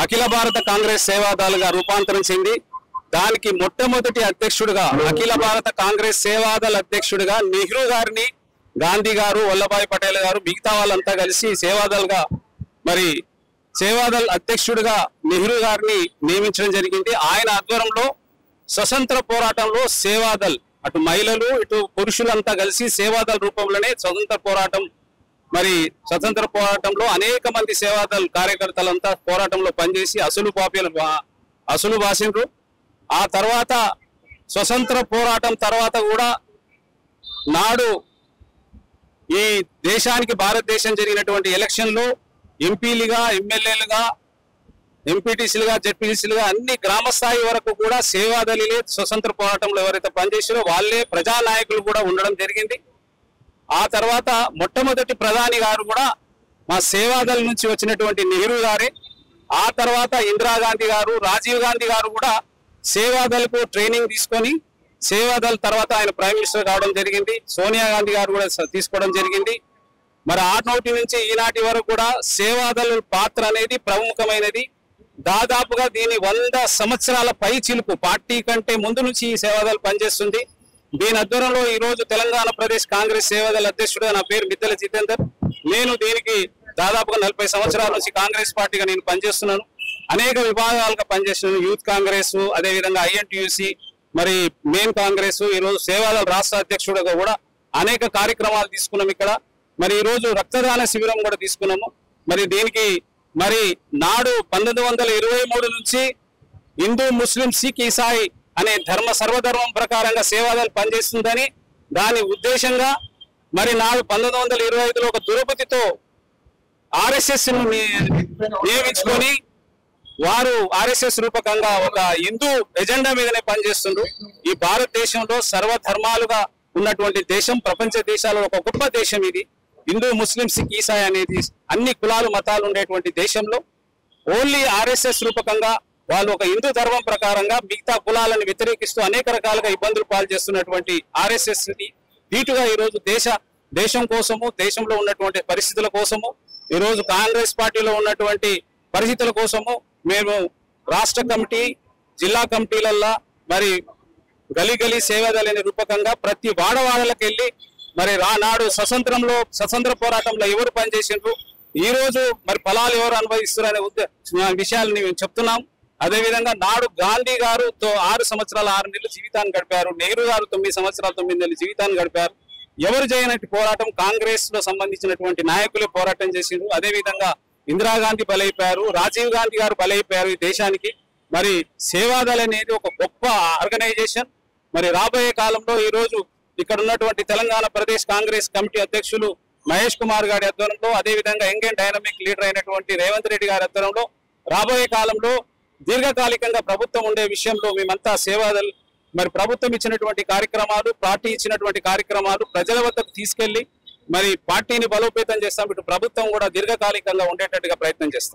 అఖిల భారత కాంగ్రెస్ సేవాదళగా రూపాంతరం చెంది దానికి మొట్టమొదటి అధ్యక్షుడిగా అఖిల భారత కాంగ్రెస్ సేవాదళ అధ్యక్షుడిగా నెహ్రూ గారిని గాంధీ గారు వల్లభాయ్ పటేల్ గారు మిగతా వాళ్ళంతా కలిసి సేవాదళగా మరి సేవాదళ అధ్యక్షుడిగా నెహ్రూ గారిని నియమించడం జరిగింది. ఆయన ఆధ్వర్యంలో స్వతంత్ర పోరాటంలో సేవాదళ్ అటు మహిళలు ఇటు పురుషులంతా కలిసి సేవాదళ రూపంలోనే స్వతంత్ర పోరాటంలో అనేక మంది సేవాదళ కార్యకర్తలంతా పోరాటంలో పనిచేసి అసలు బాసిండ్రు. ఆ తర్వాత స్వతంత్ర పోరాటం తర్వాత కూడా నాడు ఈ దేశానికి భారతదేశం జరిగినటువంటి ఎలక్షన్లో ఎంపీలుగా ఎమ్మెల్యేలుగా ఎంపీటీసీలుగా జెడ్పీటీసీలుగా అన్ని గ్రామ స్థాయి వరకు కూడా సేవాదళిలే స్వతంత్ర పోరాటంలో ఎవరైతే పనిచేసారో వాళ్ళే ప్రజానాయకులు కూడా ఉండడం జరిగింది. ఆ తర్వాత మొట్టమొదటి ప్రధాని గారు కూడా మా సేవాదళ నుంచి వచ్చినటువంటి నెహ్రూ గారే. ఆ తర్వాత ఇందిరాగాంధీ గారు రాజీవ్ గాంధీ గారు కూడా సేవాదళకు ట్రైనింగ్ తీసుకొని సేవాదళ తర్వాత ఆయన ప్రైమ్ మినిస్టర్ కావడం జరిగింది. సోనియా గాంధీ గారు కూడా తీసుకోవడం జరిగింది. మరి ఆనాటి నుంచి ఈనాటి వరకు కూడా సేవాదళ పాత్ర అనేది ప్రముఖమైనది. దాదాపుగా దీని 100 సంవత్సరాల పై చిలుపు పార్టీ కంటే ముందు నుంచి ఈ సేవాదళ పనిచేస్తుంది. దీని ఆధ్వర్యంలో ఈ రోజు తెలంగాణ ప్రదేశ్ కాంగ్రెస్ సేవాదళ అధ్యక్షుడు నా పేరు మిద్దెల జితేందర్. నేను దీనికి దాదాపుగా 40 సంవత్సరాల నుంచి కాంగ్రెస్ పార్టీగా నేను పనిచేస్తున్నాను. అనేక విభాగాలుగా పనిచేస్తున్నాను. యూత్ కాంగ్రెస్, అదేవిధంగా ఐఎన్టీయూసీ, మరి మెయిన్ కాంగ్రెస్, ఈ రోజు సేవాదళ రాష్ట్ర అధ్యక్షుడుగా కూడా అనేక కార్యక్రమాలు తీసుకున్నాం. ఇక్కడ మరి ఈ రోజు రక్తదాన శిబిరం కూడా తీసుకున్నాము. మరి దీనికి మరి నాడు 1923 నుంచి హిందూ ముస్లిం సిక్ ఈసాయి అనే సర్వధర్మం ప్రకారంగా సేవాదళ పనిచేస్తుందని దాని ఉద్దేశంగా మరి నాడు 1925లో ఒక దురపతితో ఆర్ఎస్ఎస్ ను నియమించుకొని వారు ఆర్ఎస్ఎస్ రూపకంగా ఒక హిందూ ఎజెండా మీదనే పనిచేస్తుండ్రు. ఈ భారతదేశంలో సర్వధర్మాలుగా ఉన్నటువంటి దేశం, ప్రపంచ దేశాలలో ఒక గొప్ప దేశం ఇది. హిందూ ముస్లిం సిక్ ఈసాయి అనేది అన్ని కులాలు మతాలు ఉండేటువంటి దేశంలో ఓన్లీ ఆర్ఎస్ఎస్ రూపకంగా వాళ్ళు ఒక హిందూ ధర్మం ప్రకారంగా మిగతా కులాలను వ్యతిరేకిస్తూ అనేక రకాలుగా ఇబ్బందులు పాలు చేస్తున్నటువంటి ఆర్ఎస్ఎస్ ని దీటుగా ఈరోజు దేశం కోసము, దేశంలో ఉన్నటువంటి పరిస్థితుల కోసము, ఈరోజు కాంగ్రెస్ పార్టీలో ఉన్నటువంటి పరిస్థితుల కోసము మేము రాష్ట్ర కమిటీ, జిల్లా కమిటీలల్లో మరి గలీ సేవాదళ రూపకంగా ప్రతి వాడవాడలకు వెళ్ళి మరి నాడు స్వతంత్ర పోరాటంలో ఎవరు పనిచేసిండ్రు, ఈ రోజు మరి ఫలాలు ఎవరు అనుభవిస్తున్నారు అనే విషయాలు మేము చెప్తున్నాం. అదేవిధంగా నాడు గాంధీ గారు 6 సంవత్సరాల 6 నెలలు జీవితాన్ని గడిపారు. నెహ్రూ గారు 9 సంవత్సరాలు 9 నెలలు జీవితాన్ని గడిపారు. ఎవరు చేయనట్టు పోరాటం కాంగ్రెస్ లో సంబంధించినటువంటి నాయకులే పోరాటం చేసిండ్రు. అదేవిధంగా ఇందిరాగాంధీ బలైపోయారు, రాజీవ్ గాంధీ గారు బలైపోయారు. ఈ దేశానికి మరి సేవాదళ అనేది ఒక గొప్ప ఆర్గనైజేషన్. మరి రాబోయే కాలంలో ఈ రోజు ఇక్కడ ఉన్నటువంటి తెలంగాణ ప్రదేశ్ కాంగ్రెస్ కమిటీ అధ్యక్షులు మహేష్ కుమార్ గారి ఆధ్వర్యంలో, అదేవిధంగా యంగ్ అండ్ డైనమిక్ లీడర్ అయినటువంటి రేవంత్ రెడ్డి గారి ఆధ్వర్యంలో రాబోయే కాలంలో దీర్ఘకాలికంగా ప్రభుత్వం ఉండే విషయంలో మేమంతా సేవాదళ మరి ప్రభుత్వం ఇచ్చినటువంటి కార్యక్రమాలు, పార్టీ ఇచ్చినటువంటి కార్యక్రమాలు ప్రజల వద్దకు తీసుకెళ్లి మరి పార్టీని బలోపేతం చేస్తాం. ఇటు ప్రభుత్వం కూడా దీర్ఘకాలికంగా ఉండేటట్టుగా ప్రయత్నం చేస్తాం.